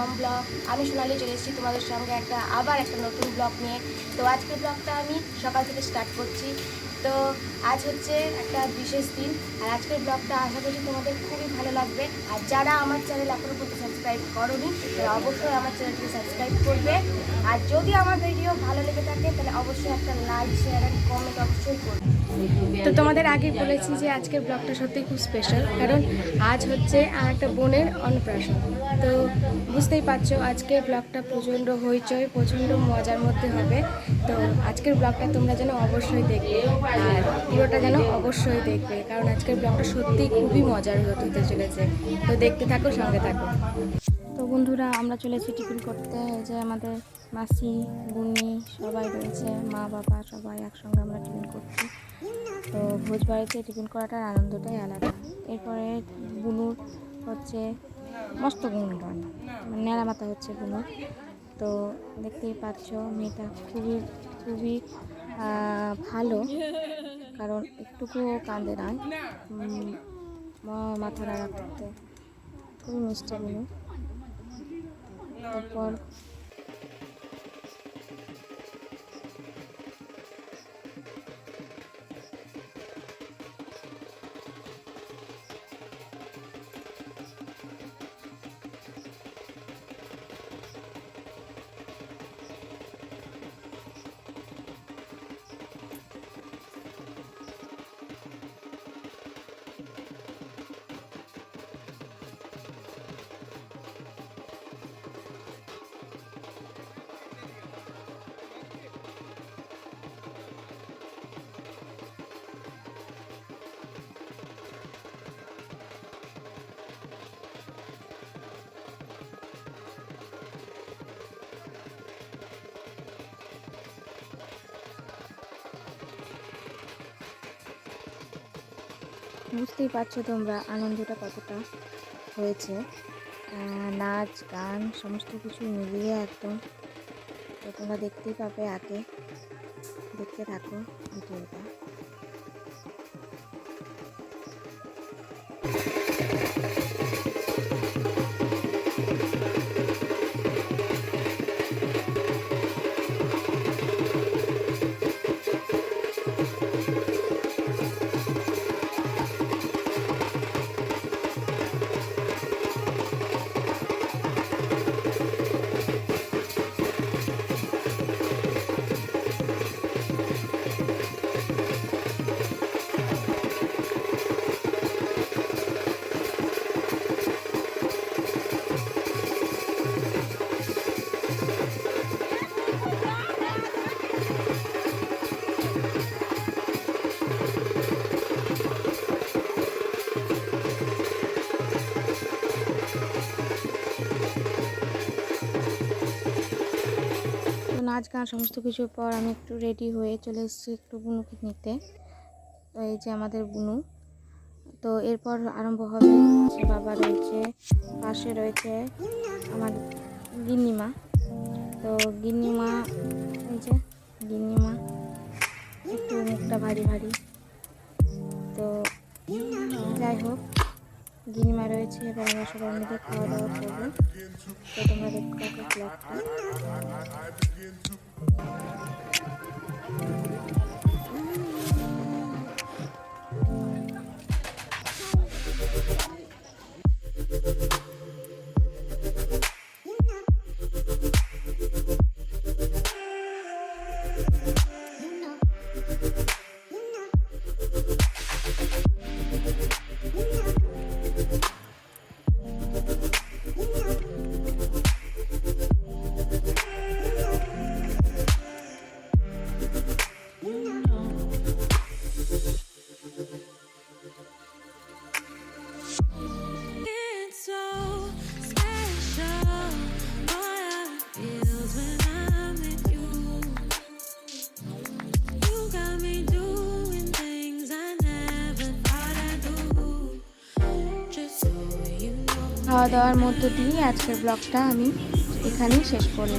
Home blog. আমি সোনালি চলে এসেছি তোমাদের সঙ্গে আবার একটা নতুন ব্লগ নিয়ে। তো আজকের ব্লগটা আমি সকাল থেকে স্টার্ট করছি। তো আজ হচ্ছে একটা বিশেষ দিন, আর আজকের ব্লগটা আশা করছি তোমাদের খুবই ভালো লাগবে। আর যারা আমার চ্যানেল এখনও পর্যন্ত সাবস্ক্রাইব করোনি তারা অবশ্যই আমার চ্যানেলটিকে সাবস্ক্রাইব করবে। আর যদি আমার ভিডিও ভালো লেগে থাকে তাহলে অবশ্যই একটা লাইক, শেয়ার অ্যান্ড কমেন্ট অবশ্যই করবে। তো তোমাদের আগে বলেছি যে আজকের ব্লগটা সত্যিই খুব স্পেশাল, কারণ আজ হচ্ছে আমার একটা বোনের অন্নপ্রাশন। তো বুঝতেই পারছো আজকের ব্লগটা প্রচণ্ড হইচই, প্রচণ্ড মজার মধ্যে হবে। তো আজকের ব্লগটা তোমরা যেন অবশ্যই দেখবে, আর পুরোটা যেন অবশ্যই দেখবে, কারণ আজকের ব্লগটা সত্যিই খুবই মজার হতে চলেছে। তো দেখতে থাকো, সঙ্গে থাকো। তো বন্ধুরা, আমরা চলেছি টিফিন করতে। এই যে আমাদের মাসি, বুনি সবাই রয়েছে, মা বাবা সবাই একসঙ্গে আমরা টিফিন করছি। তো ভোজ বাড়িতে টিফিন করাটার আনন্দটাই আলাদা। এরপরে বুনুর হচ্ছে মস্ত গুণ রান্না, মানে নেড়া মাথা হচ্ছে বুনুর। তো দেখতেই পাচ্ছ মেয়েটা খুবই খুবই ভালো, কারণ একটুকুও কাঁদে না, মাথা নাড়া করতে খুবই মিষ্টি বুনু। তারপর বুঝতেই পারছো তোমরা আনন্দটা কতটা হয়েছে, নাচ গান সমস্ত কিছু মিলিয়ে একদম। তো তোমরা দেখতেই পাবে, আগে দেখতে থাকো ভিডিওটা। নাচ গান সমস্ত কিছুর পর আমি একটু রেডি হয়ে চলে এসেছি একটু বুনুকে নিতে। তো এই যে আমাদের বুনু। তো এরপর আরম্ভ হবে, বাবা রয়েছে, পাশে রয়েছে আমার গিন্নিমা। তো গিন্নিমা, এই যে গিন্নিমা একটু মুখটা ভারী ভারী। তো যাই হোক, গিন্নিমা রয়েছে, এবার আমরা সবাই মিলে খাওয়া দাওয়া করবো। তো তোমরা দেখতে থাকো ব্লগটা। খাওয়া দাওয়ার মধ্য দিয়ে আজকের ব্লগটা আমি এখানেই শেষ করলাম।